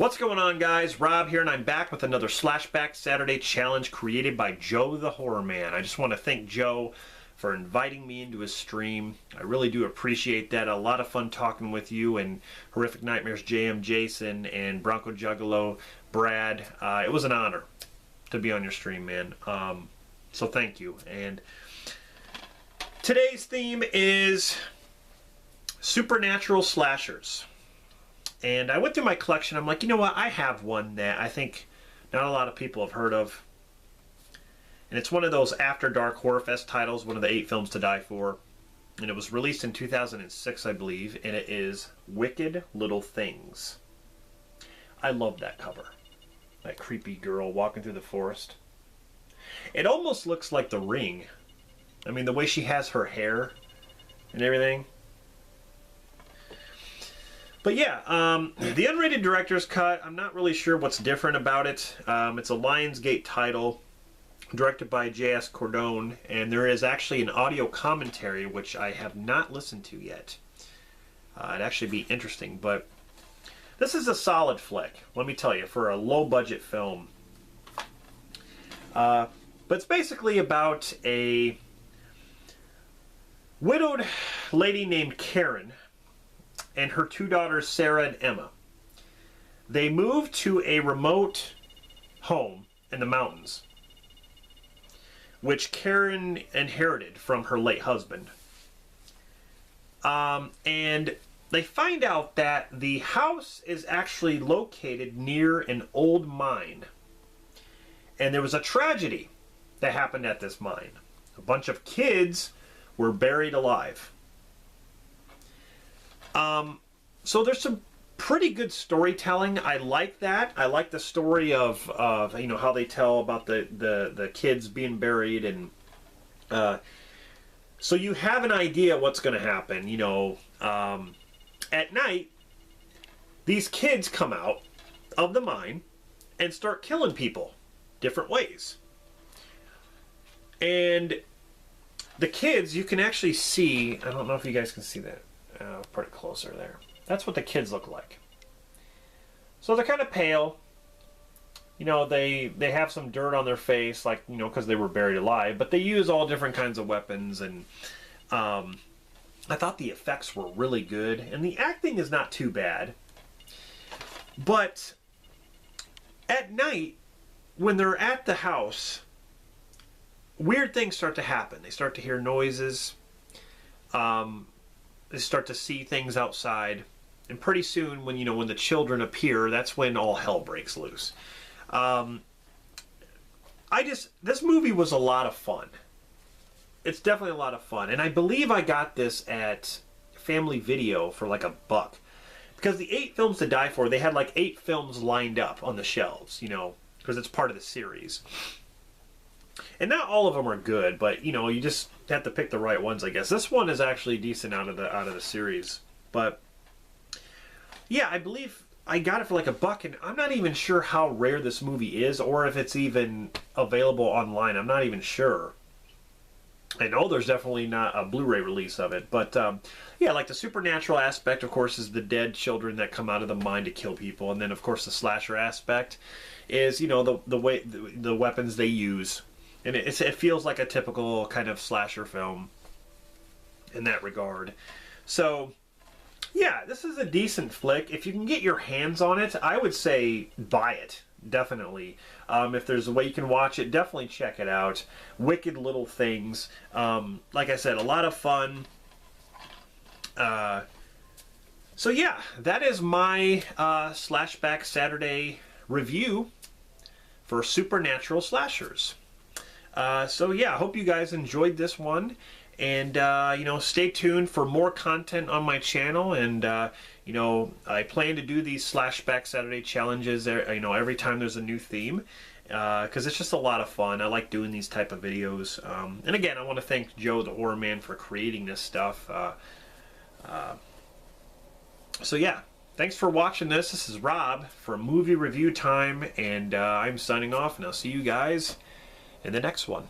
What's going on, guys? Rob here, and I'm back with another Slashback Saturday challenge created by Joe the Horror Man. I just want to thank Joe for inviting me into his stream. I really do appreciate that. A lot of fun talking with you and Horrific Nightmares JM Jason and Bronco Juggalo Brad. It was an honor to be on your stream, man. So thank you. And today's theme is supernatural slashers. And I went through my collection. I'm like, you know what? I have one that I think not a lot of people have heard of. And it's one of those After Dark Horror Fest titles, one of the 8 films to die for. And it was released in 2006, I believe. And it is Wicked Little Things. I love that cover. That creepy girl walking through the forest. It almost looks like The Ring. I mean, the way she has her hair and everything. But yeah, the unrated director's cut, I'm not really sure what's different about it. It's a Lionsgate title, directed by J.S. Cordone, and there is actually an audio commentary, which I have not listened to yet. It'd actually be interesting, but this is a solid flick, let me tell you, for a low-budget film. But it's basically about a widowed lady named Karen and her 2 daughters, Sarah and Emma. They moved to a remote home in the mountains, which Karen inherited from her late husband. And they find out that the house is actually located near an old mine. And there was a tragedy that happened at this mine. A bunch of kids were buried alive. So there's some pretty good storytelling. I like that. I like the story of you know, how they tell about the kids being buried, and so you have an idea what's going to happen. You know, at night, these kids come out of the mine and start killing people different ways. And the kids, you can actually see, I don't know if you guys can see that. Pretty closer there. That's what the kids look like. So they're kind of pale. You know, they have some dirt on their face, like, you know, because they were buried alive. But they use all different kinds of weapons, and I thought the effects were really good, and the acting is not too bad. But at night, when they're at the house, weird things start to happen. They start to hear noises. They start to see things outside, and pretty soon, when the children appear, that's when all hell breaks loose. This movie was a lot of fun. It's definitely a lot of fun, and I believe I got this at Family Video for like $1, because the 8 films to die for, they had like 8 films lined up on the shelves, you know, because it's part of the series. And not all of them are good, but you know, you just have to pick the right ones, I guess. This one is actually decent out of the series. But yeah, I believe I got it for like $1, and I'm not even sure how rare this movie is, or if it's even available online. I'm not even sure. I know there's definitely not a Blu-ray release of it, but yeah, like the supernatural aspect, of course, is the dead children that come out of the mine to kill people, and then of course the slasher aspect is, you know, the weapons they use. And it feels like a typical kind of slasher film in that regard. So, yeah, this is a decent flick. If you can get your hands on it, I would say buy it. Definitely. If there's a way you can watch it, definitely check it out. Wicked Little Things. Like I said, a lot of fun. So, yeah, that is my Slashback Saturday review for supernatural slashers. So yeah, I hope you guys enjoyed this one, and you know, stay tuned for more content on my channel, and you know, I plan to do these Slashback Saturday challenges, you know, every time there's a new theme, because it's just a lot of fun. I like doing these type of videos, and again, I want to thank Joe the Horror Man for creating this stuff. So yeah, thanks for watching this. This is Rob for Movie Review Time, and I'm signing off, and I'll see you guys in the next one.